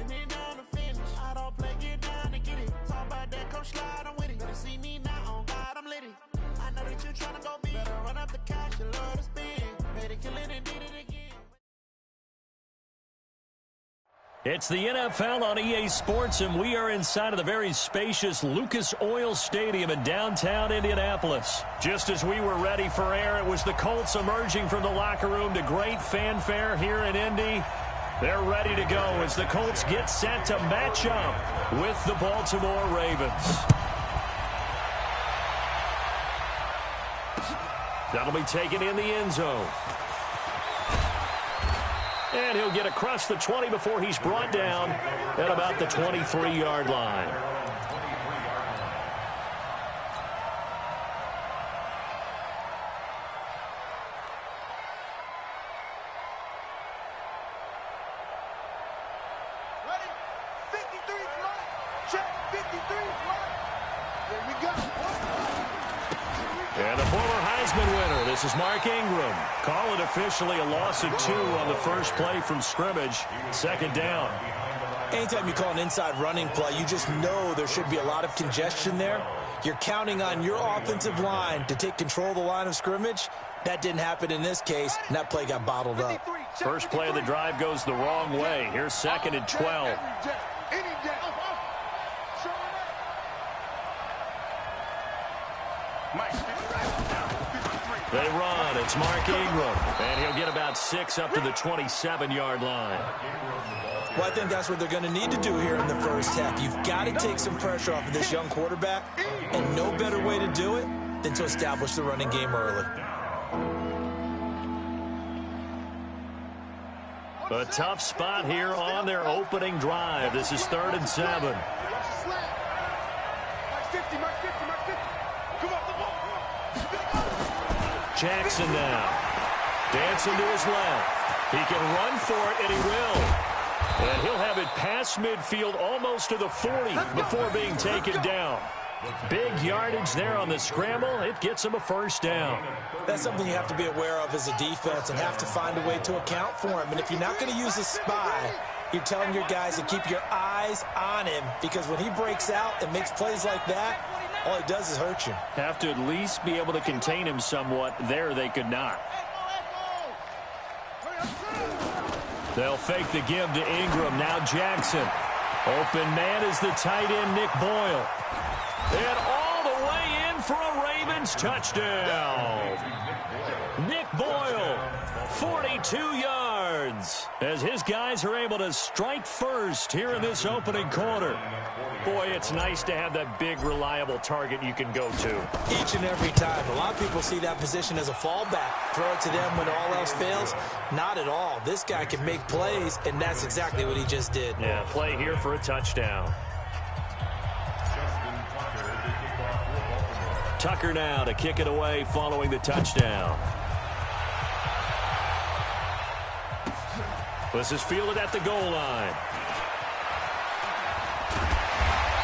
holding it down to finish. I don't play, get down to get it. Talk about that, come slide, I'm with it. Better see me now, on God, I'm lit it. I know that you tryna go big. Better run up the cash, you love to spend. Made it, kill it, and did it again. It's the NFL on EA Sports, and we are inside of the very spacious Lucas Oil Stadium in downtown Indianapolis. Just as we were ready for air, it was the Colts emerging from the locker room to great fanfare here in Indy. They're ready to go as the Colts get set to match up with the Baltimore Ravens. That'll be taken in the end zone. And he'll get across the 20 before he's brought down at about the 23-yard line. Ready? 53 flat. Check. 53 flat. There we go. And the former Heisman winner, this is Mark Ingram. Call it officially a loss of 2 on the first play from scrimmage. Second down. Anytime you call an inside running play, you just know there should be a lot of congestion there. You're counting on your offensive line to take control of the line of scrimmage. That didn't happen in this case, and that play got bottled up. First play of the drive goes the wrong way. Here's 2nd and 12. They run. It's Mark Ingram. And he'll get about 6 up to the 27-yard line. Well, I think that's what they're going to need to do here in the first half. You've got to take some pressure off of this young quarterback, and no better way to do it than to establish the running game early. A tough spot here on their opening drive. This is 3rd and 7. Jackson now. Dancing to his left. He can run for it, and he will. And he'll have it past midfield almost to the 40 before being taken down. Big yardage there on the scramble. It gets him a first down. That's something you have to be aware of as a defense and have to find a way to account for him. And if you're not going to use a spy, you're telling your guys to keep your eyes on him, because when he breaks out and makes plays like that, all he does is hurt you. Have to at least be able to contain him somewhat. There they could not. They'll fake the give to Ingram. Now Jackson. Open man is the tight end, Nick Boyle. And all the way in for a Ravens touchdown. Nick Boyle, 42 yards, as his guys are able to strike first here in this opening quarter. Boy, it's nice to have that big, reliable target you can go to. Each and every time. A lot of people see that position as a fallback. Throw it to them when all else fails. Not at all. This guy can make plays, and that's exactly what he just did. Yeah, play here for a touchdown. Tucker now to kick it away following the touchdown. This is fielded at the goal line.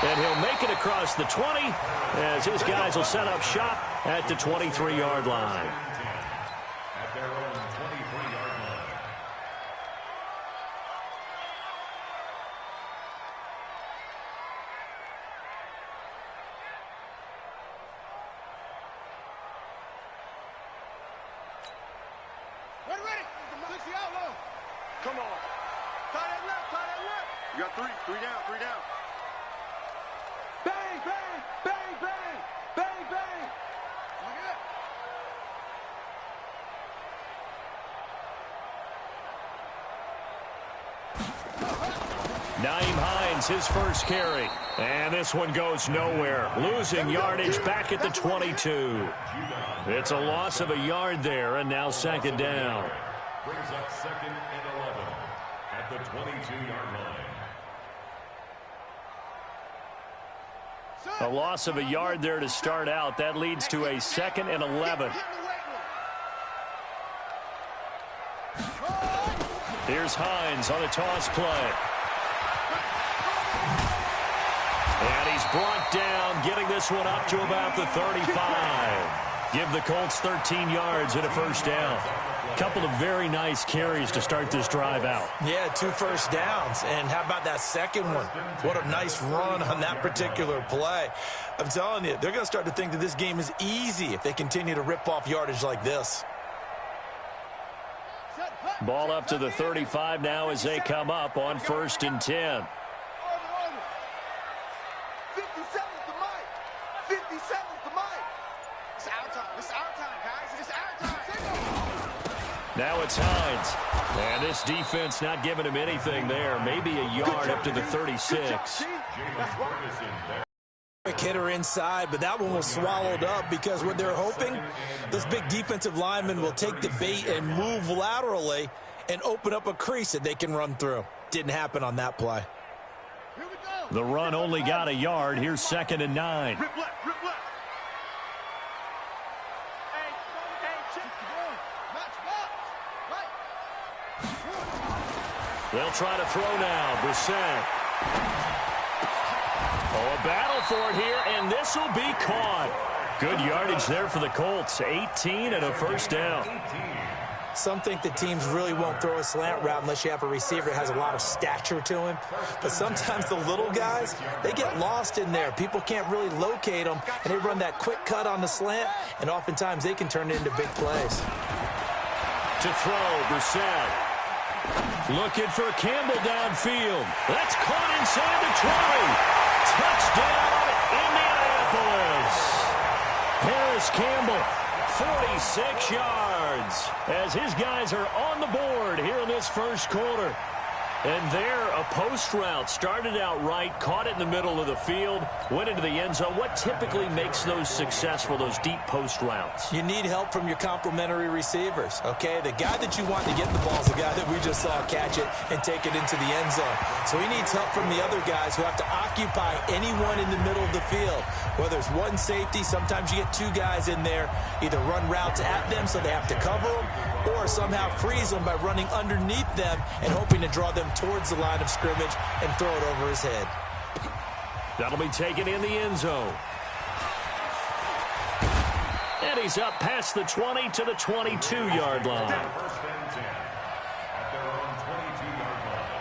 And he'll make it across the 20 as his guys will set up shop at the 23-yard line. Come on. Tie that left, tie that left. You got three down, three down. Bang, bang, bang, bang, bang, bang. Nyheim Hines, his first carry. And this one goes nowhere. Losing yardage back at the 22. It's a loss of a yard there, and now second down. Brings up 2nd and 11 at the 22-yard line. A loss of a yard there to start out. That leads to a 2nd and 11. Here's Hines on a toss play. And he's brought down, getting this one up to about the 35. give the Colts 13 yards and a first down. Couple of very nice carries to start this drive out. Yeah, 2 first downs. And how about that second one? What a nice run on that particular play. I'm telling you, they're going to start to think that this game is easy if they continue to rip off yardage like this. Ball up to the 35 now as they come up on 1st and 10. 57's the mic. 57's the mic. It's our time. It's our time, guys. It's our time. Now it's Hines. And this defense not giving him anything there. Maybe a yard up to the 36. Quick hitter inside, but that one was swallowed up because what they're hoping, this big defensive lineman will take the bait and move laterally and open up a crease that they can run through. Didn't happen on that play. The run only got a yard. Here's 2nd and 9. Rip left, rip left. They'll try to throw now. Brissett. Oh, a battle for it here, and this will be caught. Good yardage there for the Colts. 18 and a first down. Some think the teams really won't throw a slant route unless you have a receiver that has a lot of stature to him. But sometimes the little guys, they get lost in there. People can't really locate them, and they run that quick cut on the slant, and oftentimes they can turn it into big plays. To throw, Brissett. Looking for Campbell downfield. That's caught inside the 20. Touchdown, Indianapolis. Harris Campbell, 46 yards, as his guys are on the board here in this first quarter. And there, a post route started out right, caught it in the middle of the field, went into the end zone. What typically makes those successful, those deep post routes? You need help from your complementary receivers, okay? The guy that you want to get the ball is the guy that we just saw catch it and take it into the end zone. So he needs help from the other guys who have to occupy anyone in the middle of the field. Whether it's one safety, sometimes you get 2 guys in there, either run routes at them so they have to cover them, or somehow freeze them by running underneath them and hoping to draw them towards the line of scrimmage and throw it over his head. That'll be taken in the end zone. And he's up past the 20 to the 22-yard line. First and 10 at their own 22-yard line.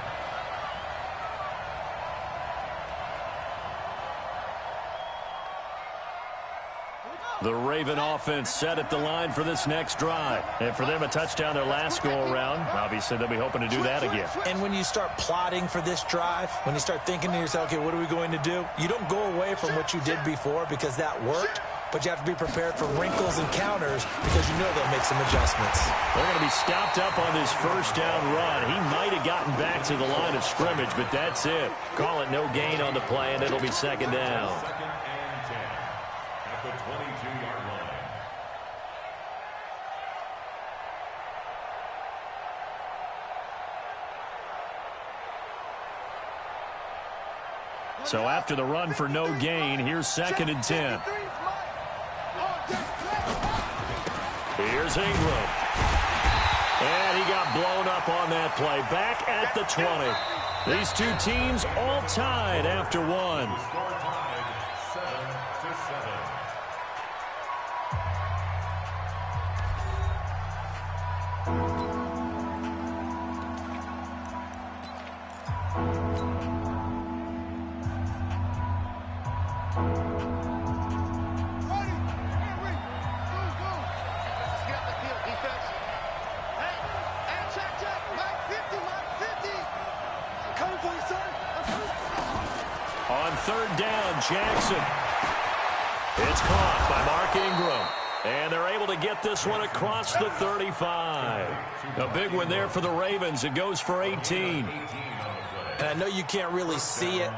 The Raven offense set at the line for this next drive. And for them, a touchdown their last go-around. Obviously, they'll be hoping to do that again. And when you start plotting for this drive, when you start thinking to yourself, okay, what are we going to do? You don't go away from what you did before because that worked, but you have to be prepared for wrinkles and counters because you know they'll make some adjustments. They're going to be stopped up on this first down run. He might have gotten back to the line of scrimmage, but that's it. Call it no gain on the play, and it'll be 2nd down. 2nd and 10 at the 22-yard line. So after the run for no gain, here's 2nd and 10. Here's Ingram. And he got blown up on that play. Back at the 20. These 2 teams all tied after one. Score tied 7-7. On 3rd down, Jackson. It's caught by Mark Ingram. And they're able to get this one across the 35. A big one there for the Ravens. It goes for 18. And I know you can't really see it,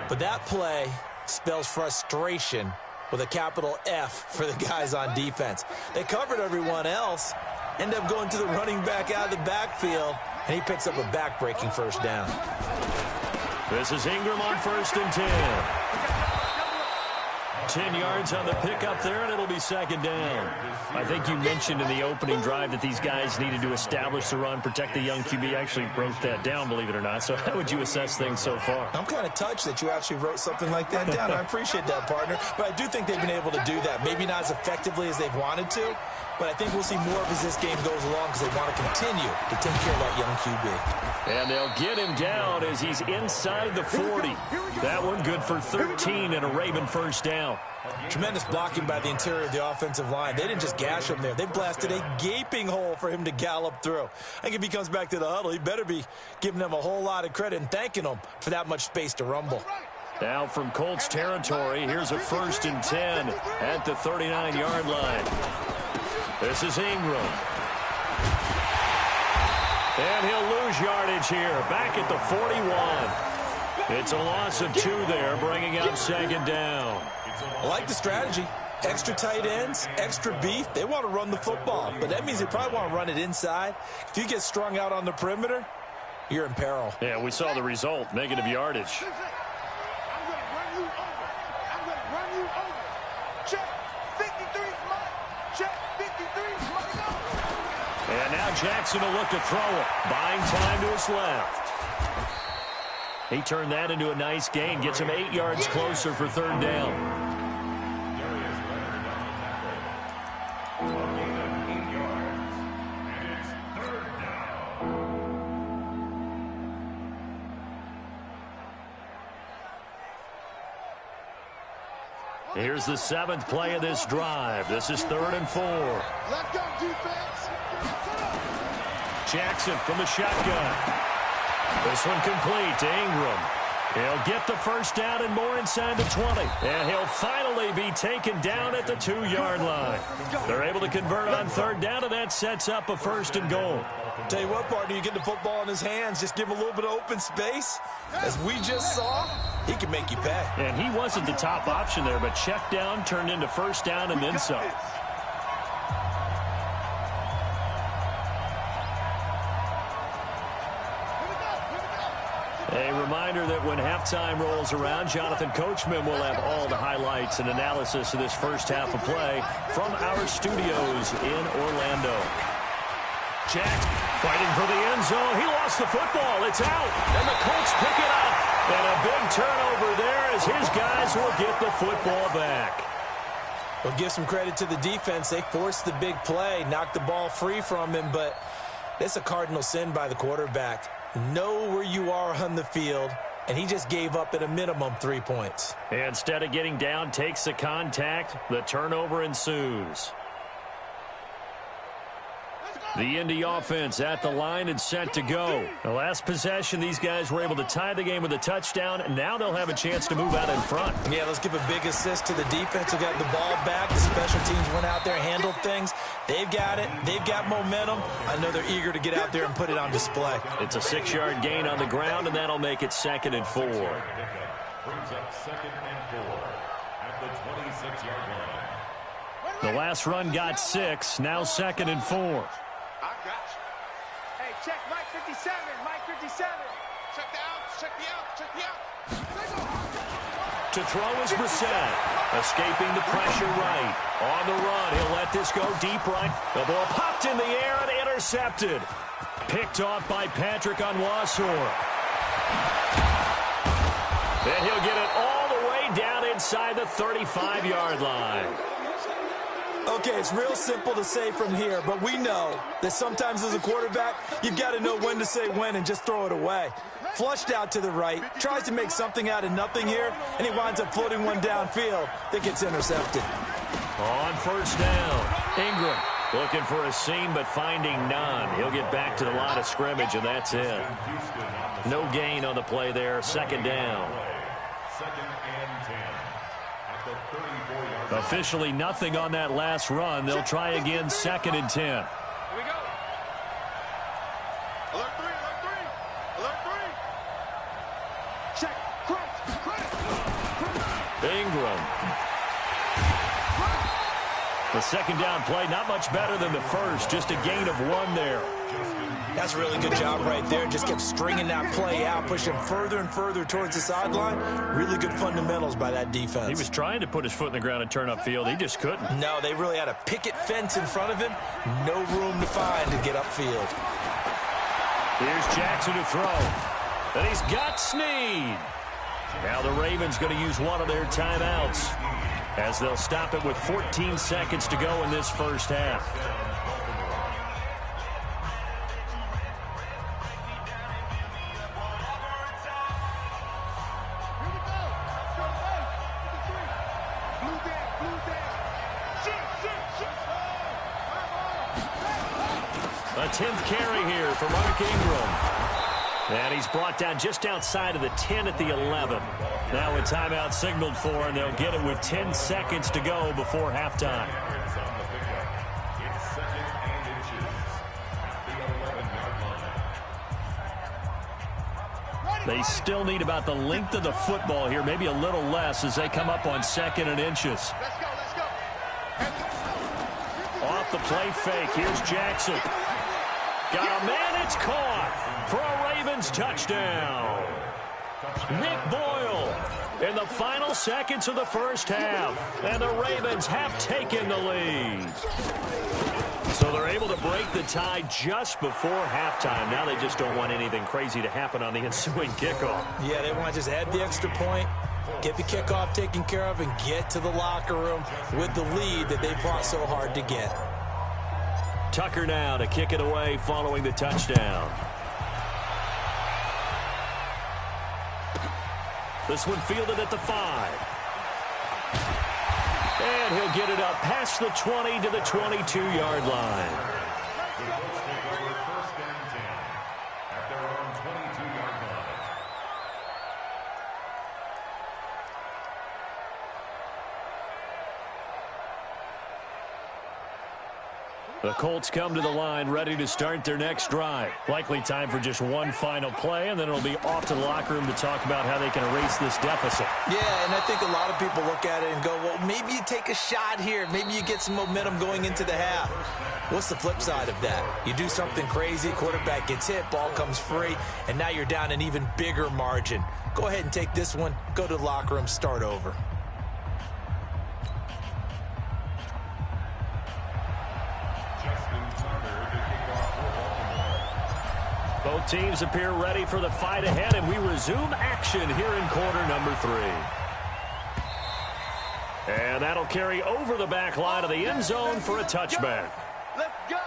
but that play spells frustration with a capital F for the guys on defense. They covered everyone else, end up going to the running back out of the backfield, and he picks up a back-breaking first down. This is Ingram on 1st and 10. 10 yards on the pickup there, and it'll be second down. I think you mentioned in the opening drive that these guys needed to establish the run, protect the young QB. Actually wrote that down, believe it or not. So how would you assess things so far? I'm kind of touched that you actually wrote something like that down. I appreciate that, partner. But I do think they've been able to do that. Maybe not as effectively as they've wanted to, but I think we'll see more of as this game goes along because they want to continue to take care of that young QB. And they'll get him down as he's inside the 40. That one good for 13 and a Raven first down. Tremendous blocking by the interior of the offensive line. They didn't just gash him there. They blasted a gaping hole for him to gallop through. I think if he comes back to the huddle, he better be giving them a whole lot of credit and thanking them for that much space to rumble. Now from Colts territory, here's a 1st and 10 at the 39-yard line. This is Ingram. And he'll lose yardage here, back at the 41. It's a loss of 2 there, bringing up second down. I like the strategy. Extra tight ends, extra beef. They want to run the football, but that means they probably want to run it inside. If you get strung out on the perimeter, you're in peril. Yeah, we saw the result, negative yardage. I'm going to run you over. I'm going to run you over. Check. 53's mine. Check. 53's mine. And now Jackson will look to throw it. Buying time to his left. He turned that into a nice gain. Gets him 8 yards closer for third down. Here's the 7th play of this drive. This is 3rd and 4. Let go, defense. Jackson from the shotgun. This one complete to Ingram. He'll get the first down and more inside the 20. And he'll finally be taken down at the 2-yard line. They're able to convert on third down, and that sets up a 1st and goal. Tell you what, partner, you get the football in his hands, just give him a little bit of open space. As we just saw, he can make you pay. And he wasn't the top option there, but check down turned into first down and then some. A reminder that when halftime rolls around, Jonathan Coachman will have all the highlights and analysis of this first half of play from our studios in Orlando. Jack fighting for the end zone. He lost the football. It's out. And the Colts pick it up. And a big turnover there as his guys will get the football back. We'll give some credit to the defense. They forced the big play, knocked the ball free from him, but it's a cardinal sin by the quarterback. Know where you are on the field, and he just gave up at a minimum 3 points. Instead of getting down, takes the contact. The turnover ensues. The Indy offense at the line and set to go. The last possession, these guys were able to tie the game with a touchdown, and now they'll have a chance to move out in front. Yeah, let's give a big assist to the defense who got the ball back. The special teams went out there, handled things. They've got it. They've got momentum. I know they're eager to get out there and put it on display. It's a 6-yard gain on the ground, and that'll make it 2nd and 4. Brings up 2nd and 4 at the 26-yard line. The last run got 6, now 2nd and 4. I got you. Hey, check Mike 57. Mike 57. Check the outs. Check the outs. Check the outs. To throw is Brissett. Escaping the pressure right. On the run, he'll let this go deep right. The ball popped in the air and intercepted. Picked off by Patrick Onwuasor. Then he'll get it all the way down inside the 35-yard line. Okay, it's real simple to say from here, but we know that sometimes as a quarterback, you've got to know when to say when and just throw it away. Flushed out to the right, tries to make something out of nothing here, and he winds up floating one downfield that gets intercepted. On first down, Ingram looking for a seam but finding none. He'll get back to the line of scrimmage, and that's it. No gain on the play there, 2nd down. 2nd and 10 at the 34-yard line. Officially nothing on that last run. They'll try again, 2nd and 10. Here we go. Alert 3, alert 3. Alert 3. Check. Crunch. Ingram. The 2nd down play, not much better than the first. Just a gain of 1 there. That's a really good job right there. Just kept stringing that play out, pushing further and further towards the sideline. Really good fundamentals by that defense. He was trying to put his foot in the ground and turn upfield. He just couldn't. No, they really had a picket fence in front of him. No room to find to get upfield. Here's Jackson to throw. And he's got Snead. Now the Ravens going to use one of their timeouts as they'll stop it with 14 seconds to go in this first half. A 10th carry here for Mark Ingram. And he's brought down just outside of the 10 at the 11. Now a timeout signaled for, and they'll get it with 10 seconds to go before halftime. They still need about the length of the football here, maybe a little less as they come up on 2nd and inches. Off the play fake, here's Jackson. Got a man, it's caught for a Ravens touchdown. Nick Boyle in the final seconds of the first half, and the Ravens have taken the lead. So they're able to break the tie just before halftime. Now they just don't want anything crazy to happen on the ensuing kickoff. Yeah, they want to just add the extra point, get the kickoff taken care of, and get to the locker room with the lead that they fought so hard to get. Tucker now to kick it away following the touchdown. This one fielded at the 5. And he'll get it up past the 20 to the 22-yard line. First and 10 at their own 22-yard line. The Colts come to the line ready to start their next drive. Likely time for just one final play, and then it'll be off to the locker room to talk about how they can erase this deficit. Yeah, and I think a lot of people look at it and go, well, maybe you take a shot here. Maybe you get some momentum going into the half. What's the flip side of that? You do something crazy, quarterback gets hit, ball comes free, and now you're down an even bigger margin. Go ahead and take this one, go to the locker room, start over. Both teams appear ready for the fight ahead, and we resume action here in quarter number 3. And that'll carry over the back line of the end zone for a touchback. Let's go.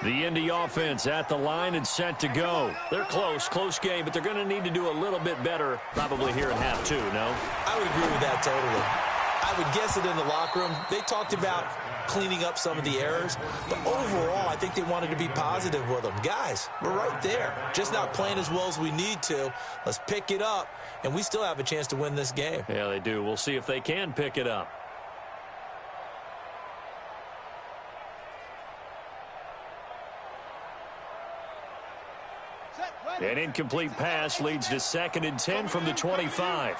The Indy offense at the line and set to go. They're close game, but they're going to need to do a little bit better probably here in half 2, no? I would agree with that totally. I would guess it in the locker room. They talked about cleaning up some of the errors, but overall, I think they wanted to be positive with them. Guys, we're right there. Just not playing as well as we need to. Let's pick it up, and we still have a chance to win this game. Yeah, they do. We'll see if they can pick it up. An incomplete pass leads to 2nd and 10 from the 25.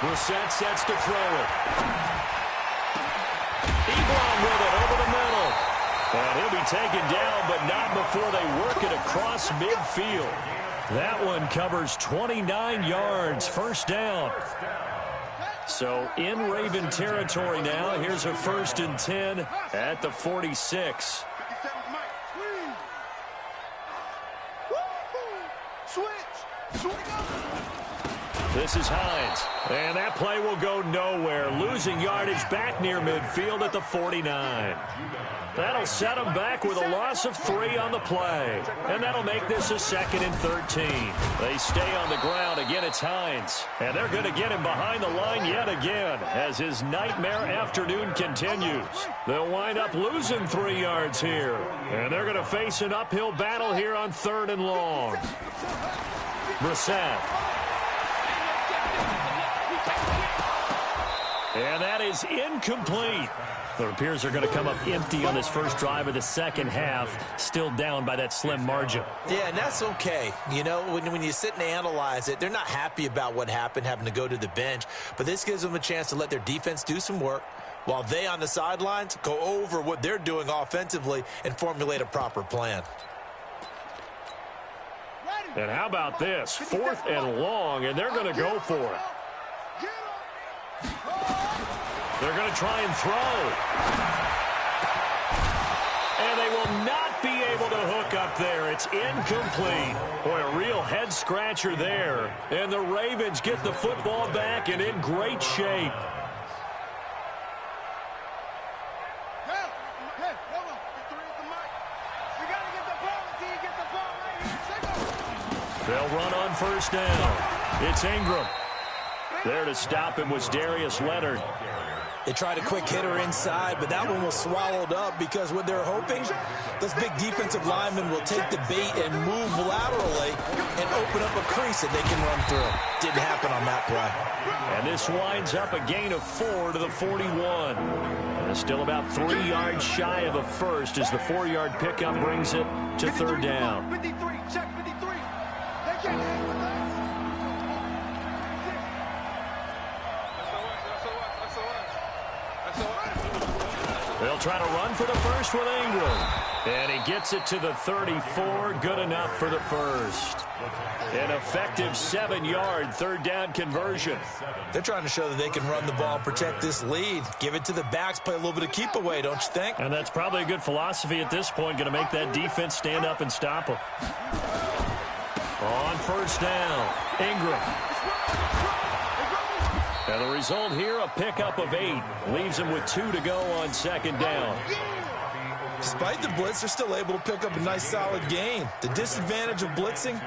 Brissett sets to throw it. Ebron with it over the middle. And he'll be taken down, but not before they work it across midfield. That one covers 29 yards, first down. So in Raven territory now. Here's a 1st and 10 at the 46. This is Hines, and that play will go nowhere. Losing yardage back near midfield at the 49. That'll set them back with a loss of 3 on the play, and that'll make this a 2nd and 13. They stay on the ground. Again, it's Hines, and they're going to get him behind the line yet again as his nightmare afternoon continues. They'll wind up losing 3 yards here, and they're going to face an uphill battle here on 3rd and long. Brissett. And that is incomplete. It appears they're going to come up empty on this first drive of the second half, still down by that slim margin. Yeah, and that's okay. You know, when you sit and analyze it, they're not happy about what happened, having to go to the bench. But this gives them a chance to let their defense do some work, while they on the sidelines go over what they're doing offensively and formulate a proper plan. And how about this? 4th and long, and they're going to go for it. They're going to try and throw. And they will not be able to hook up there. It's incomplete. Boy, a real head-scratcher there. And the Ravens get the football back and in great shape. They'll run on first down. It's Ingram. There to stop him was Darius Leonard. They tried a quick hitter inside, but that one was swallowed up because what they're hoping, those big defensive linemen will take the bait and move laterally and open up a crease that they can run through. Didn't happen on that play. And this winds up a gain of 4 to the 41. And it's still about 3 yards shy of a first as the 4-yard pickup brings it to 3rd down. 53, check 53. They can't hang with that. They'll try to run for the first with Ingram. And he gets it to the 34. Good enough for the first. An effective 7-yard 3rd down conversion. They're trying to show that they can run the ball and protect this lead. Give it to the backs, play a little bit of keep away, don't you think? And that's probably a good philosophy at this point. Going to make that defense stand up and stop them. On first down, Ingram. And the result here, a pickup of 8. Leaves him with 2 to go on 2nd down. Despite the blitz, they're still able to pick up a nice, solid gain. The disadvantage of blitzing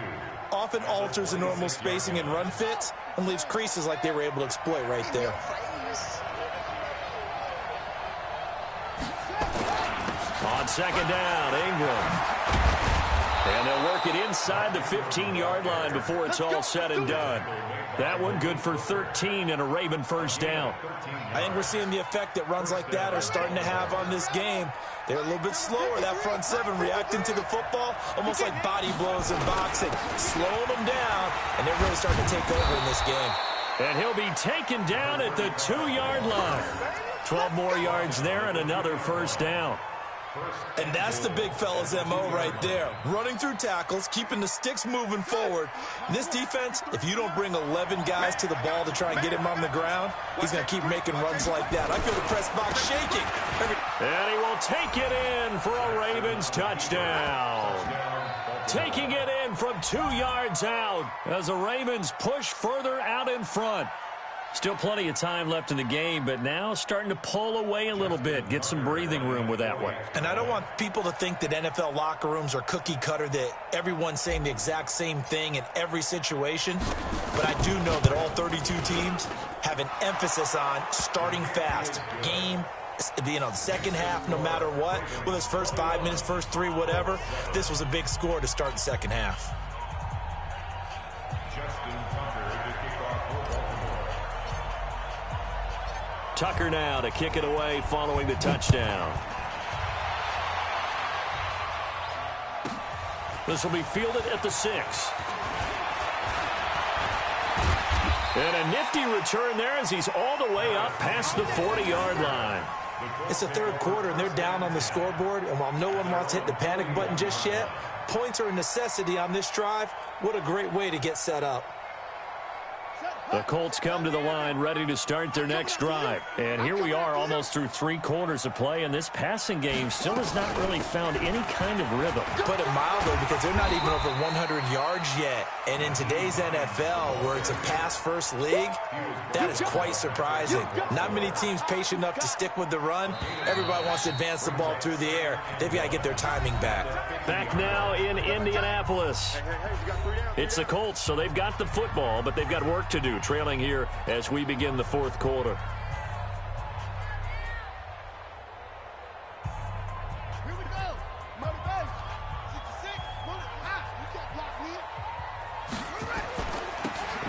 often alters the normal spacing and run fits and leaves creases like they were able to exploit right there. On 2nd down, Ingram. And they'll work it inside the 15-yard line before it's all said and done. That one good for 13 and a Raven first down. I think we're seeing the effect that runs like that are starting to have on this game. They're a little bit slower, that front 7, reacting to the football, almost like body blows in boxing, slowing them down, and they're really starting to take over in this game. And he'll be taken down at the 2-yard line. 12 more yards there and another first down. And that's the big fella's MO right there. Running through tackles, keeping the sticks moving forward. This defense, if you don't bring 11 guys to the ball to try and get him on the ground, he's going to keep making runs like that. I feel the press box shaking. And he will take it in for a Ravens touchdown. Taking it in from 2 yards out as the Ravens push further out in front. Still plenty of time left in the game, but now starting to pull away a little bit, get some breathing room with that one. And I don't want people to think that NFL locker rooms are cookie cutter, that everyone's saying the exact same thing in every situation. But I do know that all 32 teams have an emphasis on starting fast. Game, the second half, no matter what, whether it's first 5 minutes, first 3, whatever, this was a big score to start the second half. Tucker now to kick it away following the touchdown. This will be fielded at the 6. And a nifty return there as he's all the way up past the 40-yard line. It's the 3rd quarter, and they're down on the scoreboard. And while no one wants to hit the panic button just yet, points are a necessity on this drive. What a great way to get set up. The Colts come to the line ready to start their next drive. And here we are almost through 3 quarters of play, and this passing game still has not really found any kind of rhythm. Put it mildly, because they're not even over 100 yards yet. And in today's NFL, where it's a pass-first league, that is quite surprising. Not many teams patient enough to stick with the run. Everybody wants to advance the ball through the air. They've got to get their timing back. Back now in Indianapolis. It's the Colts, so they've got the football, but they've got work to do, trailing here as we begin the 4th quarter. Here we go. Money base. 66. Pull it high. You can't block me.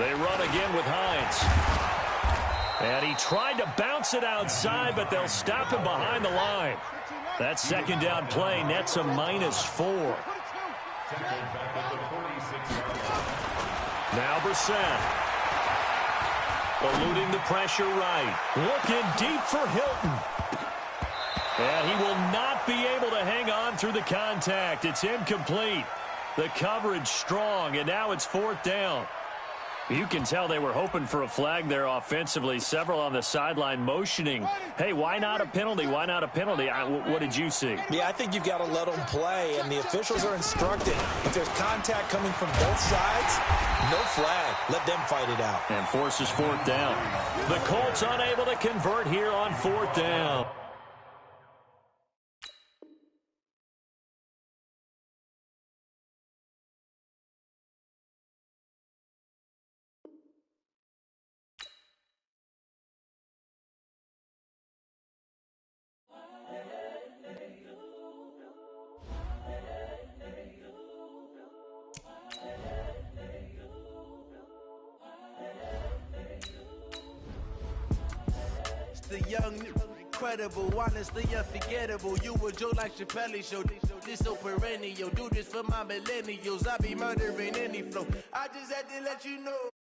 They run again with Hines. And he tried to bounce it outside, but they'll stop him behind the line. That second down play nets a -4. Now Brissett. Eluding the pressure right. Looking deep for Hilton. And he will not be able to hang on through the contact. It's incomplete. The coverage strong, and now it's 4th down. You can tell they were hoping for a flag there offensively. Several on the sideline motioning, hey, why not a penalty? Why not a penalty? What did you see? Yeah, I think you've got to let them play, and the officials are instructed. If there's contact coming from both sides, no flag. Let them fight it out. And forces 4th down. The Colts unable to convert here on 4th down. The young, incredible, honestly unforgettable. You a Joe like Chappelle show. This so perennial. Do this for my millennials. I be murdering any flow. I just had to let you know.